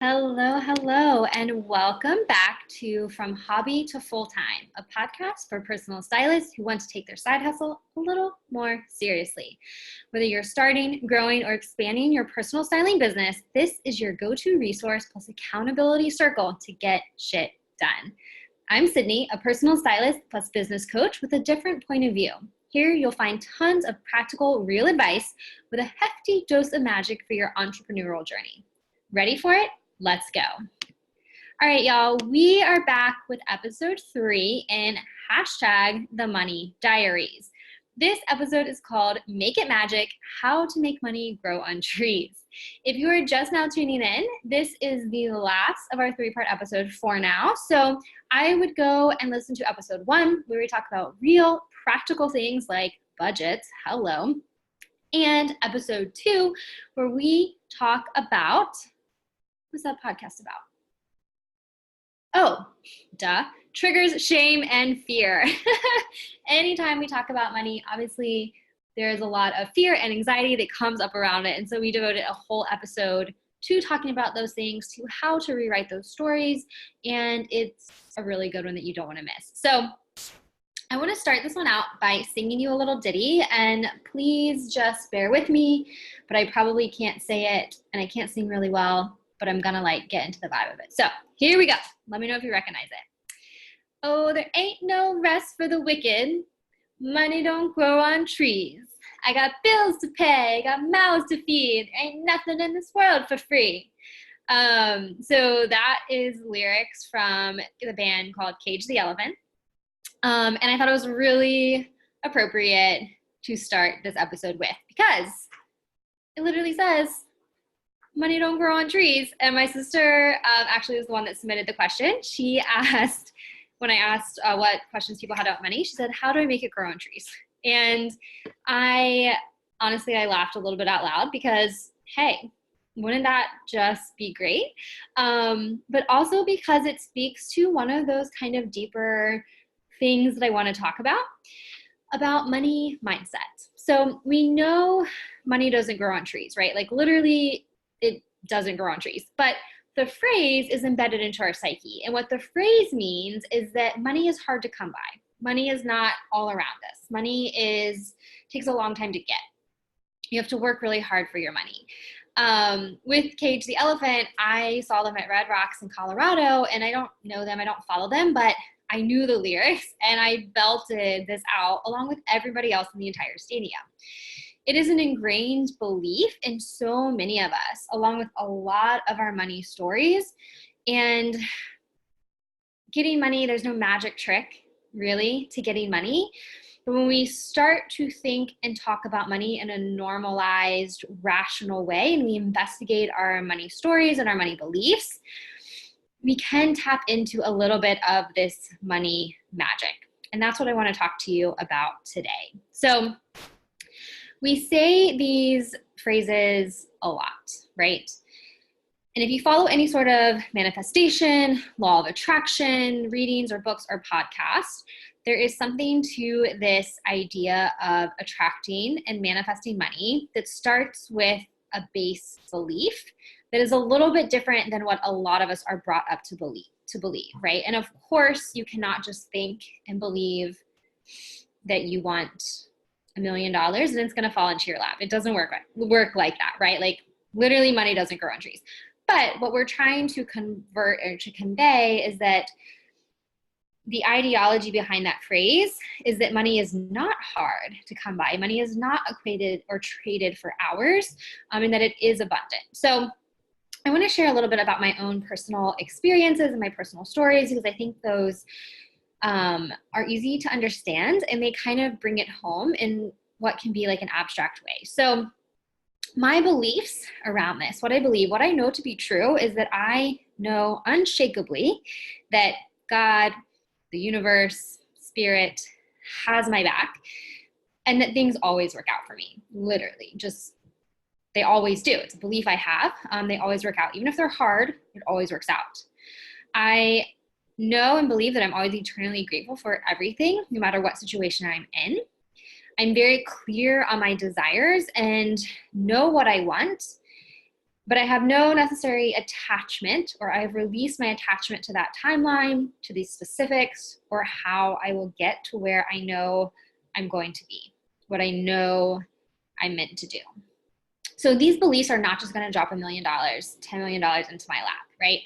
Hello, and welcome back to From Hobby to Full-Time, a podcast for personal stylists who want to take their side hustle a little more seriously. Whether you're starting, growing, or expanding your personal styling business, this is your go-to resource plus accountability circle to get shit done. I'm Sydney, a personal stylist plus business coach with a different point of view. Here you'll find tons of practical, real advice with a hefty dose of magic for your entrepreneurial journey. Ready for it? Let's go. All right, y'all, we are back with episode 3 in #The Money Diaries. This episode is called Make It Magic, How to Make Money Grow on Trees. If you are just now tuning in, this is the last of our 3-part episode for now. So I would go and listen to episode 1, where we talk about real practical things like budgets, and episode 2, where we talk about, what's that podcast about? Oh, duh. Triggers, shame, and fear. Anytime we talk about money, obviously there's a lot of fear and anxiety that comes up around it. And so we devoted a whole episode to talking about those things, to how to rewrite those stories. And it's a really good one that you don't want to miss. So I want to start this one out by singing you a little ditty, and please just bear with me, but I probably can't say it and I can't sing really well, but I'm gonna get into the vibe of it. So here we go. Let me know if you recognize it. Oh, there ain't no rest for the wicked. Money don't grow on trees. I got bills to pay, got mouths to feed. Ain't nothing in this world for free. So that is lyrics from the band called Cage the Elephant. And I thought it was really appropriate to start this episode with, because it literally says, money don't grow on trees. And my sister actually was the one that submitted the question. She asked, when I asked what questions people had about money, she said, how do I make it grow on trees? And I laughed a little bit out loud because, hey, wouldn't that just be great? But also because it speaks to one of those kind of deeper things that I want to talk about money mindset. So we know money doesn't grow on trees, right? Literally, it doesn't grow on trees. But the phrase is embedded into our psyche. And what the phrase means is that money is hard to come by. Money is not all around us. Money takes a long time to get. You have to work really hard for your money. With Cage the Elephant, I saw them at Red Rocks in Colorado, and I don't know them, I don't follow them, but I knew the lyrics and I belted this out along with everybody else in the entire stadium. It is an ingrained belief in so many of us, along with a lot of our money stories. And getting money, there's no magic trick really to getting money. But when we start to think and talk about money in a normalized, rational way, and we investigate our money stories and our money beliefs, we can tap into a little bit of this money magic. And that's what I want to talk to you about today. So we say these phrases a lot, right? And if you follow any sort of manifestation, law of attraction, readings or books or podcasts, there is something to this idea of attracting and manifesting money that starts with a base belief that is a little bit different than what a lot of us are brought up to believe, right? And of course, you cannot just think and believe that you want $1 million and it's going to fall into your lap. It doesn't work like that, right? Literally money doesn't grow on trees. But what we're trying to convert or to convey is that the ideology behind that phrase is that money is not hard to come by. Money is not equated or traded for hours, and that it is abundant. So I want to share a little bit about my own personal experiences and my personal stories, because I think those are easy to understand and they kind of bring it home in what can be an abstract way. So my beliefs around this, what I believe, what I know to be true is that I know unshakably that God, the universe, spirit has my back, and that things always work out for me, literally, just they always do. It's a belief I have. They always work out. Even if they're hard, it always works out. I know and believe that I'm always eternally grateful for everything, no matter what situation I'm in. I'm very clear on my desires and know what I want but I have no necessary attachment, or I've released my attachment to that timeline, to these specifics, or how I will get to where I know I'm going to be, what I know I'm meant to do. So these beliefs are not just going to drop $1 million, $10 million into my lap, right?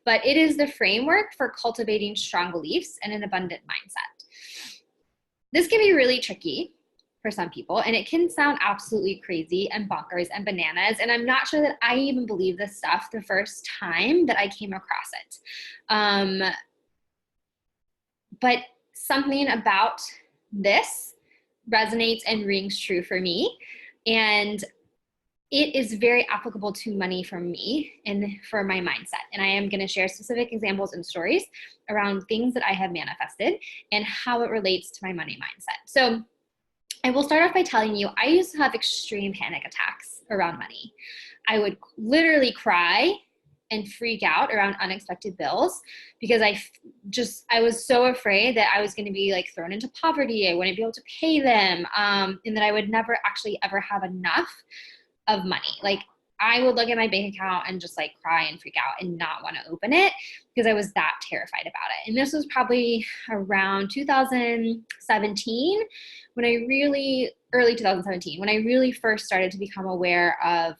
But it is the framework for cultivating strong beliefs and an abundant mindset. This can be really tricky for some people, and it can sound absolutely crazy and bonkers and bananas. And I'm not sure that I even believe this stuff the first time that I came across it. But something about this resonates and rings true for me. And it is very applicable to money for me and for my mindset. And I am going to share specific examples and stories around things that I have manifested and how it relates to my money mindset. So I will start off by telling you, I used to have extreme panic attacks around money. I would literally cry and freak out around unexpected bills because I was so afraid that I was going to be like thrown into poverty. I wouldn't be able to pay them, and that I would never actually ever have enough of money. Like I would look at my bank account and just like cry and freak out and not want to open it because I was that terrified about it. And this was probably around 2017 when early 2017, when I really first started to become aware of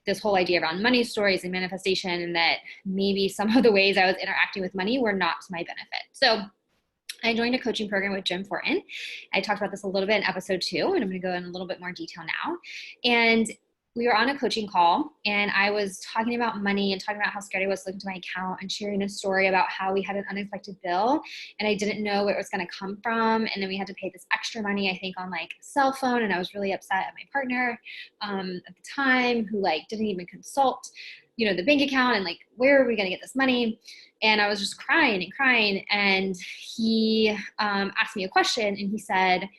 this whole idea around money stories and manifestation, and that maybe some of the ways I was interacting with money were not to my benefit. So I joined a coaching program with Jim Fortin. I talked about this a little bit in episode 2, and I'm going to go in a little bit more detail now. And we were on a coaching call, and I was talking about money and talking about how scared I was looking to my account and sharing a story about how we had an unexpected bill and I didn't know where it was going to come from. And then we had to pay this extra money, I think, on like a cell phone. And I was really upset at my partner at the time, who like didn't even consult, the bank account and like, where are we going to get this money? And I was just crying and crying. And he asked me a question, and he said,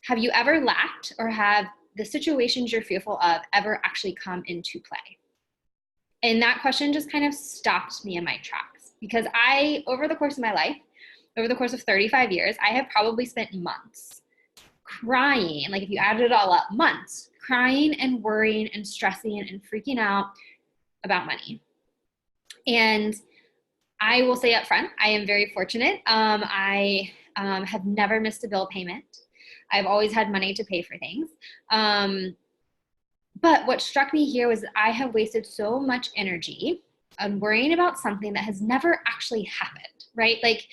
have you ever lacked, or have the situations you're fearful of ever actually come into play? And that question just kind of stopped me in my tracks, because over the course of my life, over the course of 35 years, I have probably spent months crying. Like if you added it all up, months crying and worrying and stressing and freaking out about money. And I will say up front, I am very fortunate. I have never missed a bill payment. I've always had money to pay for things. But what struck me here was that I have wasted so much energy on worrying about something that has never actually happened, right? Like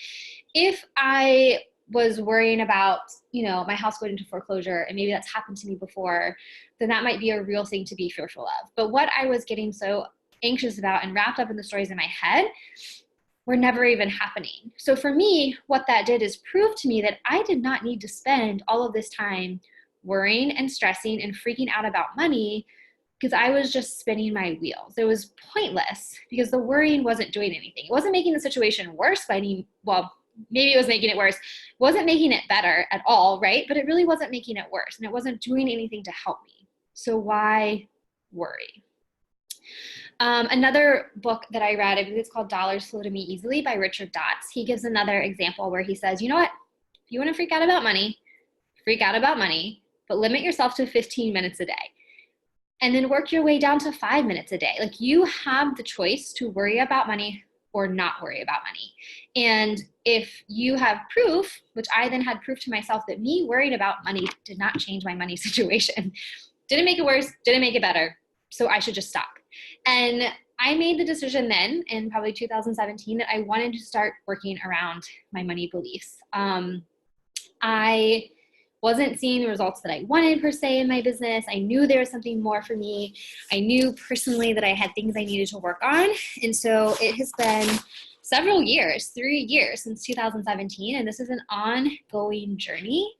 if I was worrying about, my house going into foreclosure, and maybe that's happened to me before, then that might be a real thing to be fearful of. But what I was getting so anxious about and wrapped up in the stories in my head were never even happening. So for me, what that did is prove to me that I did not need to spend all of this time worrying and stressing and freaking out about money, because I was just spinning my wheels. It was pointless because the worrying wasn't doing anything. It wasn't making the situation worse maybe it was making it worse. It wasn't making it better at all, right? But it really wasn't making it worse, and it wasn't doing anything to help me. So why worry? Another book that I read, I believe it's called Dollars Flow to Me Easily by Richard Dotz. He gives another example where he says, you know what? If you want to freak out about money, but limit yourself to 15 minutes a day. And then work your way down to 5 minutes a day. Like you have the choice to worry about money or not worry about money. And if you have proof, which I then had proof to myself, that me worrying about money did not change my money situation, didn't make it worse, didn't make it better, so I should just stop. And I made the decision then in probably 2017 that I wanted to start working around my money beliefs. I wasn't seeing the results that I wanted per se in my business. I knew there was something more for me. I knew personally that I had things I needed to work on. And so it has been several years, 3 years since 2017. And this is an ongoing journey.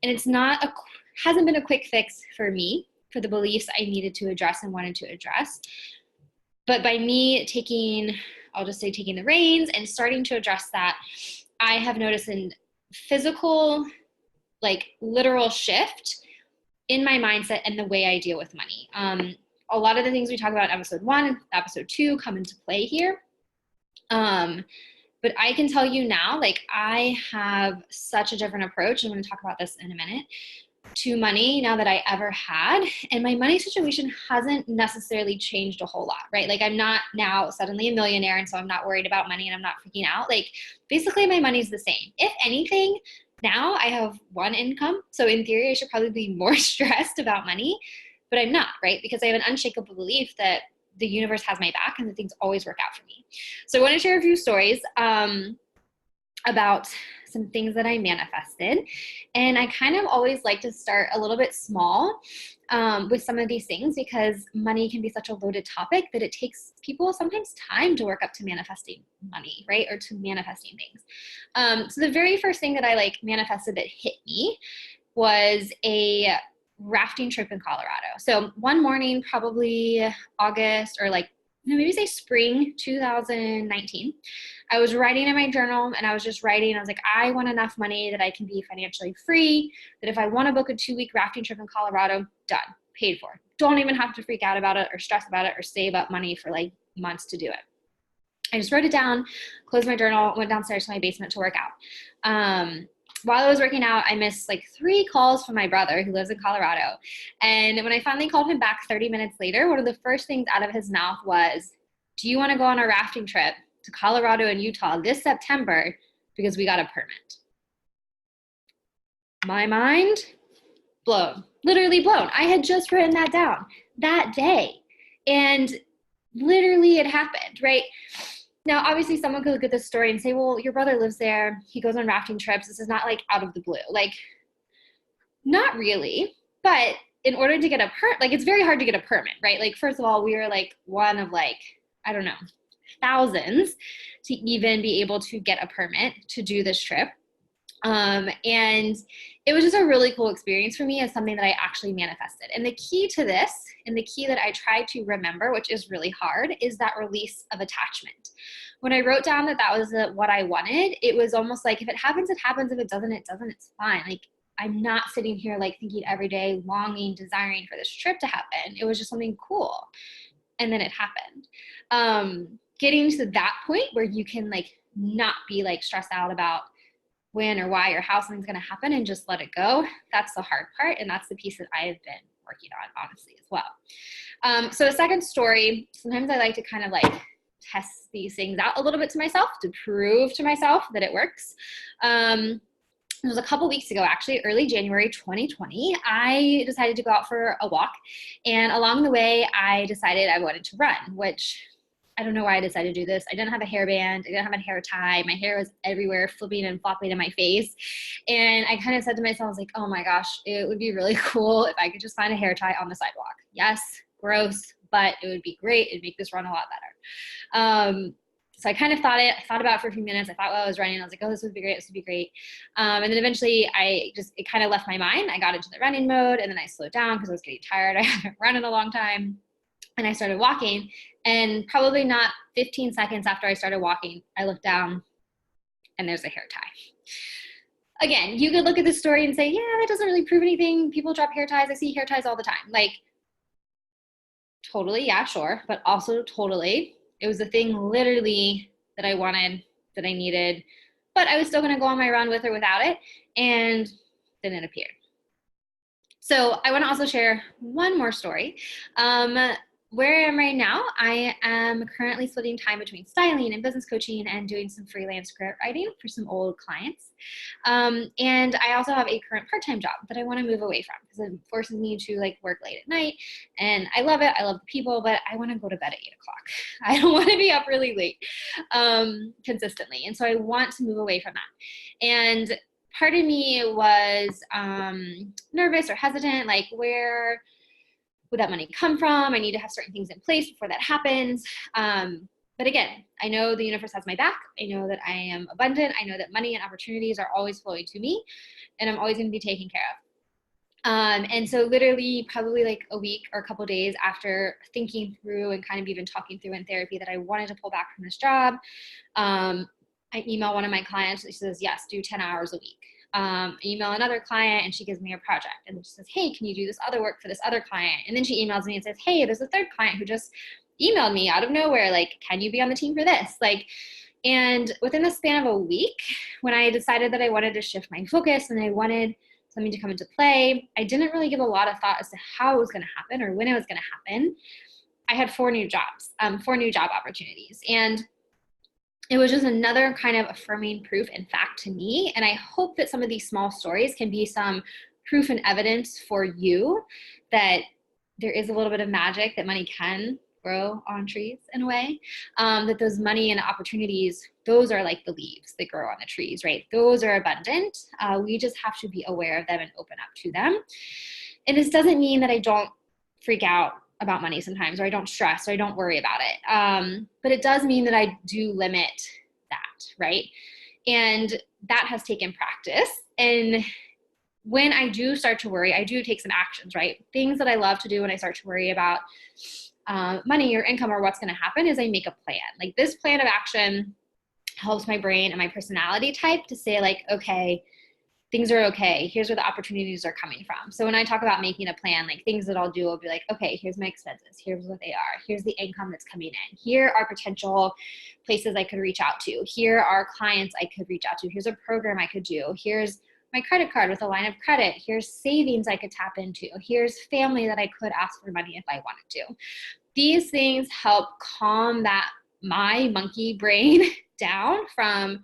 And hasn't been a quick fix for me, for the beliefs I needed to address and wanted to address. But by me taking the reins and starting to address that, I have noticed a physical, literal shift in my mindset and the way I deal with money. A lot of the things we talk about in episode 1 and episode 2 come into play here. But I can tell you now, I have such a different approach. I'm going to talk about this in a minute. to money now that I ever had. And my money situation hasn't necessarily changed a whole lot, right? Like I'm not now suddenly a millionaire, and so I'm not worried about money and I'm not freaking out. Like basically my money's the same. If anything, now I have one income. So in theory, I should probably be more stressed about money, but I'm not, right? Because I have an unshakable belief that the universe has my back and that things always work out for me. So I want to share a few stories about some things that I manifested. And I kind of always like to start a little bit small with some of these things, because money can be such a loaded topic that it takes people sometimes time to work up to manifesting money, right? Or to manifesting things. So the very first thing that I like manifested that hit me was a rafting trip in Colorado. So one morning, probably August or like, maybe say spring 2019, I was writing in my journal, and I was just writing. I was like, I want enough money that I can be financially free, that if I want to book a 2-week rafting trip in Colorado, done, paid for. Don't even have to freak out about it or stress about it or save up money for like months to do it. I just wrote it down, closed my journal, went downstairs to my basement to work out. While I was working out, I missed like 3 calls from my brother who lives in Colorado. And when I finally called him back 30 minutes later, one of the first things out of his mouth was, do you want to go on a rafting trip to Colorado and Utah this September because we got a permit? My mind blown, literally blown. I had just written that down that day, and literally it happened, right? Now, obviously someone could look at this story and say, well, your brother lives there. He goes on rafting trips. This is not like out of the blue. Like, not really. But in order to get a permit, like it's very hard to get a permit, right? Like, first of all, we were like one of like, I don't know, thousands to even be able to get a permit to do this trip. And it was just a really cool experience for me as something that I actually manifested. And the key to this, and the key that I try to remember, which is really hard, is that release of attachment. When I wrote down that that was what I wanted, it was almost like, if it happens, it happens. If it doesn't, it doesn't. It's fine. Like, I'm not sitting here like thinking every day, longing, desiring for this trip to happen. It was just something cool. And then it happened. Getting to that point where you can like not be like stressed out about when or why or how something's going to happen and just let it go. That's the hard part. And that's the piece that I've been working on, honestly, as well. So a second story, sometimes I like to kind of like test these things out a little bit to myself to prove to myself that it works. It was a couple weeks ago, actually, early January 2020, I decided to go out for a walk. And along the way, I decided I wanted to run, which I don't know why I decided to do this. I didn't have a hairband. I didn't have a hair tie. My hair was everywhere, flipping and flopping in my face. And I kind of said to myself, I was like, oh my gosh, it would be really cool if I could just find a hair tie on the sidewalk. Yes, gross, but it would be great. It'd make this run a lot better. So I kind of thought about it for a few minutes. I thought while I was running, I was like, oh, this would be great. This would be great. And then eventually it kind of left my mind. I got into the running mode, and then I slowed down because I was getting tired. I haven't run in a long time. And I started walking, and probably not 15 seconds after I started walking, I looked down and there's a hair tie. Again, you could look at this story and say, yeah, that doesn't really prove anything. People drop hair ties. I see hair ties all the time. Like, totally, yeah, sure. But also totally, it was the thing literally that I wanted, that I needed, but I was still going to go on my run with or without it. And then it appeared. So I want to also share one more story. Where I am right now, I am currently splitting time between styling and business coaching and doing some freelance script writing for some old clients. And I also have a current part-time job that I want to move away from because it forces me to like work late at night. And I love it. I love the people, but I want to go to bed at 8 o'clock. I don't want to be up really late consistently. And so I want to move away from that. And part of me was nervous or hesitant, like where would that money come from? I need to have certain things in place before that happens. But again, I know the universe has my back. I know that I am abundant. I know that money and opportunities are always flowing to me, and I'm always going to be taken care of. And so literally probably like a week or a couple of days after thinking through and kind of even talking through in therapy that I wanted to pull back from this job, I email one of my clients. She says, yes, do 10 hours a week. Email another client, and she gives me a project, and she says, hey, can you do this other work for this other client? And then she emails me and says, hey, there's a third client who just emailed me out of nowhere, like, can you be on the team for this? Like, and within the span of a week, when I decided that I wanted to shift my focus and I wanted something to come into play. I didn't really give a lot of thought as to how it was going to happen or when it was going to happen. I had 4 new jobs, 4 new job opportunities. And it was just another kind of affirming proof and fact to me. And I hope that some of these small stories can be some proof and evidence for you that there is a little bit of magic, that money can grow on trees in a way, that those money and opportunities, those are like the leaves that grow on the trees, right? Those are abundant. We just have to be aware of them and open up to them. And this doesn't mean that I don't freak out about money sometimes, or I don't stress, or I don't worry about it. But it does mean that I do limit that, right? And that has taken practice. And when I do start to worry, I do take some actions, right? Things that I love to do when I start to worry about money or income or what's going to happen is I make a plan. Like, this plan of action helps my brain and my personality type to say, like, okay, things are okay. Here's where the opportunities are coming from. So when I talk about making a plan, like, things that I'll do, I'll be like, okay, here's my expenses. Here's what they are. Here's the income that's coming in. Here are potential places I could reach out to. Here are clients I could reach out to. Here's a program I could do. Here's my credit card with a line of credit. Here's savings I could tap into. Here's family that I could ask for money if I wanted to. These things help calm my monkey brain down from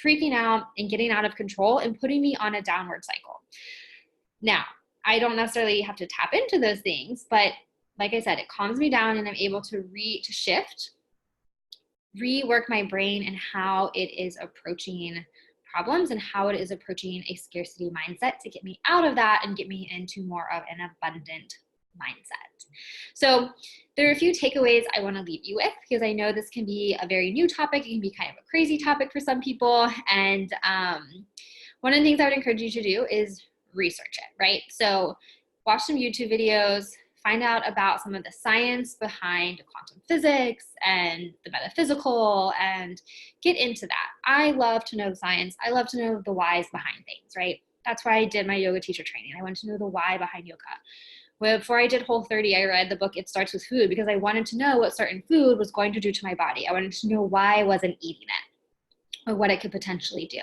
freaking out and getting out of control and putting me on a downward cycle. Now, I don't necessarily have to tap into those things, but like I said, it calms me down and I'm able to shift, rework my brain and how it is approaching problems and how it is approaching a scarcity mindset to get me out of that and get me into more of an abundant mindset. So there are a few takeaways I want to leave you with, because I know this can be a very new topic. It can be kind of a crazy topic for some people. And one of the things I would encourage you to do is research it, right? So watch some YouTube videos, find out about some of the science behind quantum physics and the metaphysical, and get into that. I love to know the science. I love to know the whys behind things, right? That's why I did my yoga teacher training. I wanted to know the why behind yoga. Before I did Whole30, I read the book It Starts With Food, because I wanted to know what certain food was going to do to my body. I wanted to know why I wasn't eating it or what it could potentially do.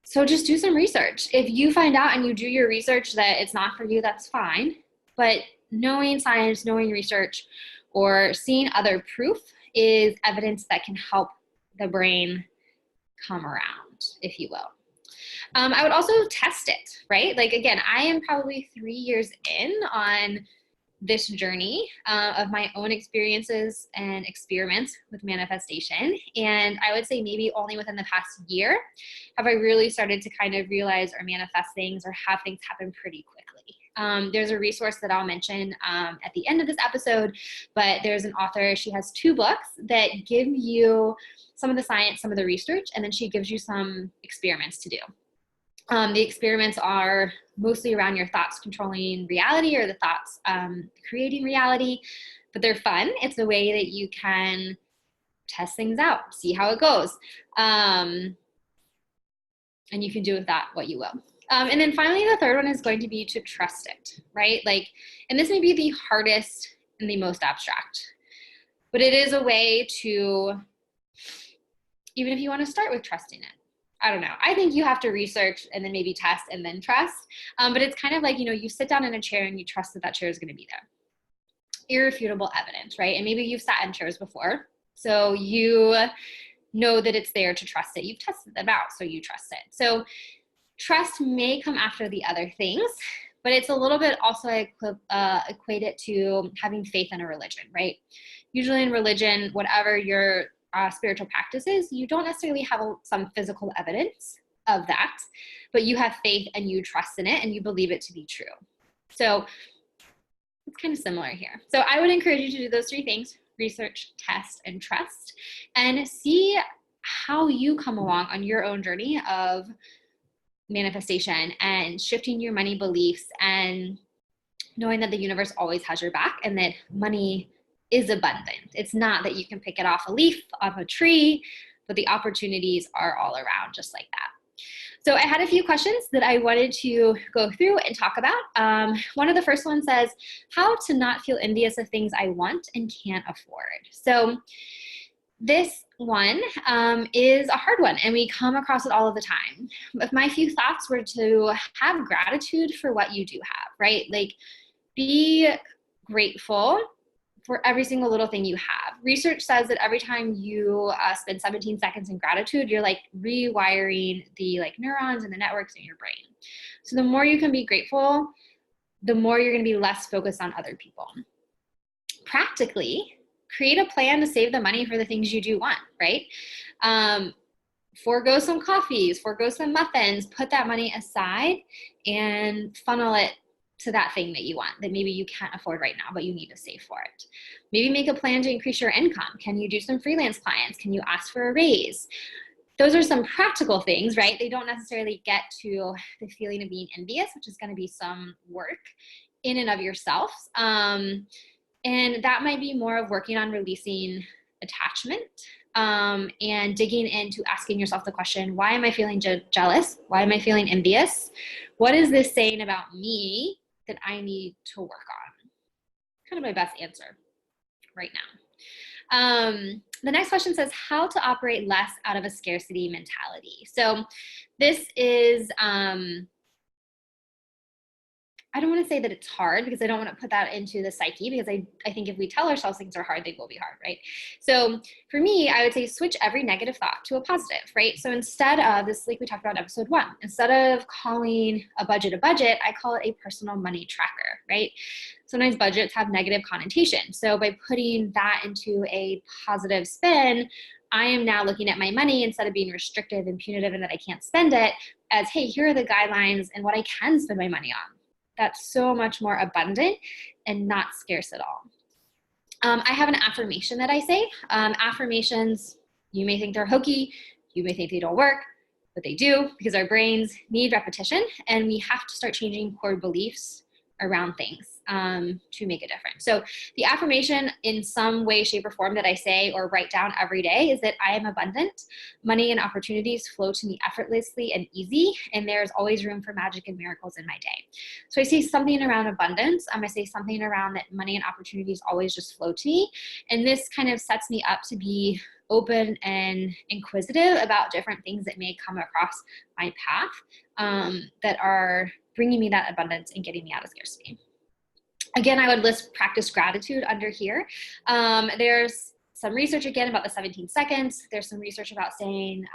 So just do some research. If you find out and you do your research that it's not for you, that's fine. But knowing science, knowing research, or seeing other proof is evidence that can help the brain come around, if you will. I would also test it, right? Like, again, I am probably 3 years in on this journey of my own experiences and experiments with manifestation. And I would say maybe only within the past year have I really started to kind of realize or manifest things or have things happen pretty quickly. There's a resource that I'll mention at the end of this episode, but there's an author. She has 2 books that give you some of the science, some of the research, and then she gives you some experiments to do. The experiments are mostly around your thoughts controlling reality, or the thoughts creating reality, but they're fun. It's a way that you can test things out, see how it goes. And you can do with that what you will. And then finally, the third one is going to be to trust it, right? Like, and this may be the hardest and the most abstract, but it is a way to, even if you want to start with trusting it, I don't know. I think you have to research and then maybe test and then trust. But it's kind of like, you sit down in a chair and you trust that that chair is going to be there. Irrefutable evidence, right? And maybe you've sat in chairs before, so you know that it's there to trust it. You've tested them out, so you trust it. So trust may come after the other things, but it's a little bit also equate it to having faith in a religion, right? Usually in religion, whatever your spiritual practices, you don't necessarily have some physical evidence of that, but you have faith and you trust in it and you believe it to be true. So it's kind of similar here. So I would encourage you to do those 3 things: research, test, and trust, and see how you come along on your own journey of manifestation and shifting your money beliefs and knowing that the universe always has your back and that money is abundant. It's not that you can pick it off a leaf, off a tree, but the opportunities are all around just like that. So I had a few questions that I wanted to go through and talk about. One of the first ones says, how to not feel envious of things I want and can't afford. So this one is a hard one, and we come across it all of the time. If my few thoughts were to have gratitude for what you do have, right? Like, be grateful for every single little thing you have. Research says that every time you spend 17 seconds in gratitude, you're like rewiring the like neurons and the networks in your brain. So the more you can be grateful, the more you're going to be less focused on other people. Practically, create a plan to save the money for the things you do want, right? Forgo some coffees, forgo some muffins, put that money aside and funnel it to that thing that you want that maybe you can't afford right now, but you need to save for it. Maybe make a plan to increase your income. Can you do some freelance clients? Can you ask for a raise? Those are some practical things, right? They don't necessarily get to the feeling of being envious, which is going to be some work in and of yourself. And that might be more of working on releasing attachment and digging into asking yourself the question, why am I feeling jealous? Why am I feeling envious? What is this saying about me that I need to work on? Kind of my best answer right now. The next question says how to operate less out of a scarcity mentality. So this is, I don't want to say that it's hard because I don't want to put that into the psyche, because I think if we tell ourselves things are hard, they will be hard, right? So for me, I would say switch every negative thought to a positive, right? So instead of this, like we talked about in episode 1, instead of calling a budget, I call it a personal money tracker, right? Sometimes budgets have negative connotation. So by putting that into a positive spin, I am now looking at my money instead of being restrictive and punitive and that I can't spend it as, hey, here are the guidelines and what I can spend my money on. That's so much more abundant and not scarce at all. I have an affirmation that I say. Affirmations, you may think they're hokey, you may think they don't work, but they do, because our brains need repetition and we have to start changing core beliefs around things to make a difference. So the affirmation in some way, shape, or form that I say or write down every day is that I am abundant. Money and opportunities flow to me effortlessly and easy, and there's always room for magic and miracles in my day. So I say something around abundance. I say something around that money and opportunities always just flow to me. And this kind of sets me up to be open and inquisitive about different things that may come across my path that are bringing me that abundance and getting me out of scarcity. Again, I would list practice gratitude under here. There's some research again about the 17 seconds. There's some research about saying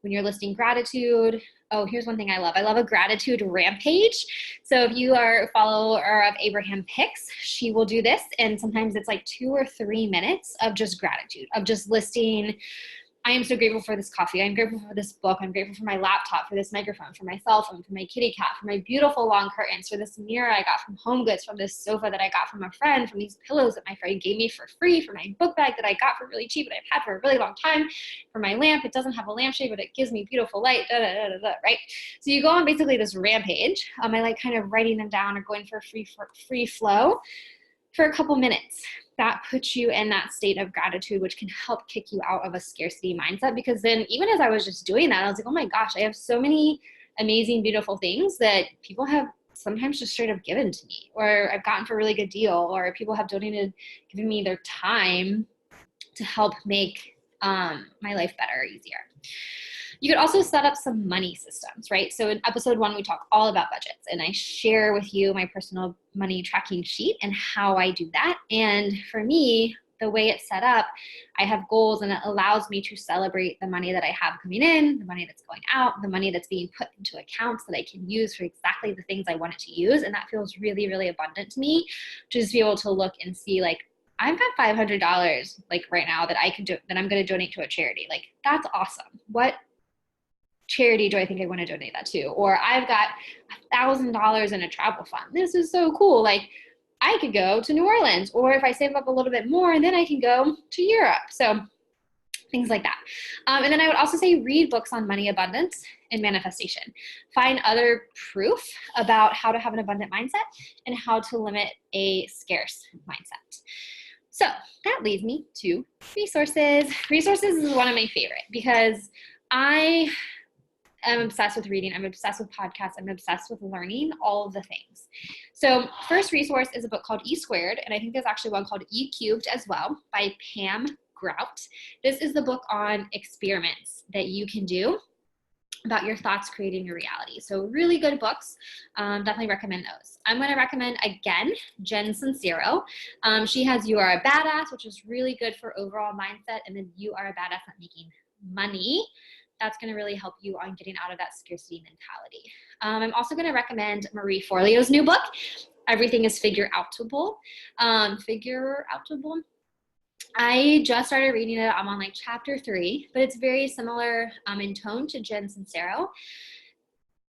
when you're listing gratitude, oh, here's one thing I love. I love a gratitude rampage. So if you are a follower of Abraham Hicks, she will do this. And sometimes it's like 2 or 3 minutes of just gratitude, of just listing, I am so grateful for this coffee. I'm grateful for this book. I'm grateful for my laptop, for this microphone, for my cell phone, for my kitty cat, for my beautiful long curtains, for this mirror I got from HomeGoods, from this sofa that I got from a friend, from these pillows that my friend gave me for free, for my book bag that I got for really cheap but I've had for a really long time, for my lamp. It doesn't have a lampshade, but it gives me beautiful light, right? So you go on basically this rampage. I like kind of writing them down or going for a free flow for a couple minutes. That puts you in that state of gratitude, which can help kick you out of a scarcity mindset. Because then even as I was just doing that, I was like, oh my gosh, I have so many amazing, beautiful things that people have sometimes just straight up given to me, or I've gotten for a really good deal, or people have donated, given me their time to help make my life better or easier. You could also set up some money systems, right? So in episode 1, we talk all about budgets, and I share with you my personal money tracking sheet and how I do that. And for me, the way it's set up, I have goals, and it allows me to celebrate the money that I have coming in, the money that's going out, the money that's being put into accounts that I can use for exactly the things I want it to use. And that feels really, really abundant to me, to just be able to look and see, like, I've got $500 like right now that I can do, that I'm going to donate to a charity. Like, that's awesome. What charity do I think I want to donate that to? Or I've got $1,000 in a travel fund. This is so cool. Like, I could go to New Orleans, or if I save up a little bit more, and then I can go to Europe. So things like that. And then I would also say read books on money abundance and manifestation. Find other proof about how to have an abundant mindset and how to limit a scarce mindset. So that leads me to resources. Resources is one of my favorite because I'm obsessed with reading. I'm obsessed with podcasts. I'm obsessed with learning all of the things. So first resource is a book called E Squared. And I think there's actually one called E Cubed as well by Pam Grout. This is the book on experiments that you can do about your thoughts creating your reality. So really good books. Definitely recommend those. I'm going to recommend again Jen Sincero. She has You Are a Badass, which is really good for overall mindset, and then You Are a Badass at Making Money. That's going to really help you on getting out of that scarcity mentality. I'm also going to recommend Marie Forleo's new book, Everything is Figure Outable. I just started reading it. I'm on like chapter 3, but it's very similar in tone to Jen Sincero.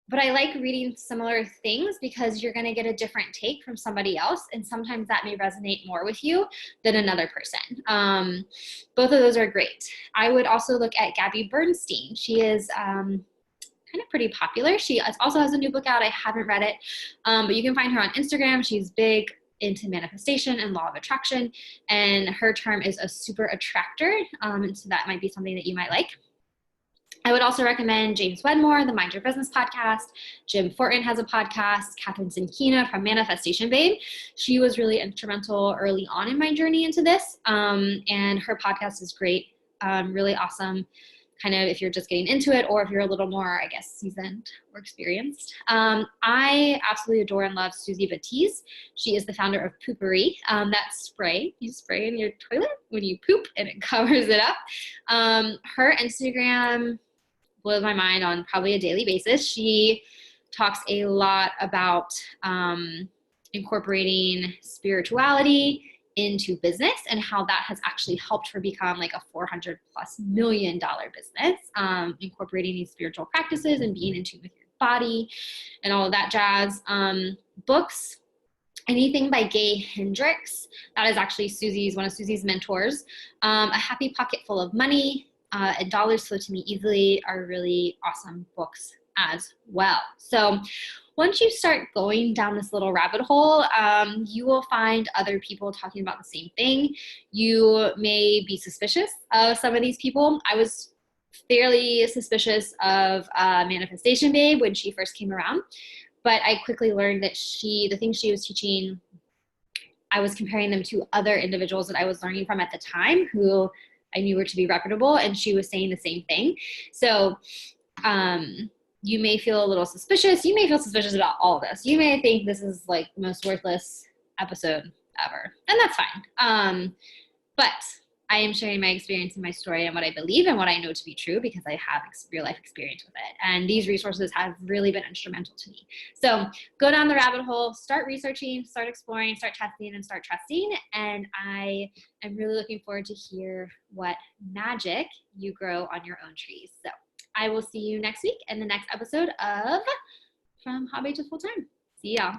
But I like reading similar things because you're going to get a different take from somebody else. And sometimes that may resonate more with you than another person. Both of those are great. I would also look at Gabby Bernstein. She is kind of pretty popular. She also has a new book out. I haven't read it, but you can find her on Instagram. She's big into manifestation and law of attraction. And her term is a super attractor. And so that might be something that you might like. I would also recommend James Wedmore, the Mind Your Business podcast. Jim Fortin has a podcast. Catherine Zinkina from Manifestation Babe. She was really instrumental early on in my journey into this. And her podcast is great. Really awesome. Kind of if you're just getting into it, or if you're a little more, I guess, seasoned or experienced. I absolutely adore and love Susie Batiste. She is the founder of Poopery. That spray you spray in your toilet when you poop and it covers it up. Her Instagram blows my mind on probably a daily basis. She talks a lot about incorporating spirituality into business and how that has actually helped her become like a $400+ million business, incorporating these spiritual practices and being in tune with your body and all of that jazz. Books, anything by Gay Hendricks. That is actually one of Susie's mentors. A Happy Pocket Full of Money, and Dollars Flow to Me Easily are really awesome books as well. So once you start going down this little rabbit hole, you will find other people talking about the same thing. You may be suspicious of some of these people. I was fairly suspicious of Manifestation Babe when she first came around, but I quickly learned that the things she was teaching, I was comparing them to other individuals that I was learning from at the time who I knew were to be reputable, and she was saying the same thing. So, you may feel a little suspicious. You may feel suspicious about all of this. You may think this is like the most worthless episode ever, and that's fine. But I am sharing my experience and my story and what I believe and what I know to be true because I have real life experience with it. And these resources have really been instrumental to me. So go down the rabbit hole, start researching, start exploring, start testing, and start trusting. And I am really looking forward to hear what magic you grow on your own trees. So I will see you next week in the next episode of From Hobby to Full Time. See y'all.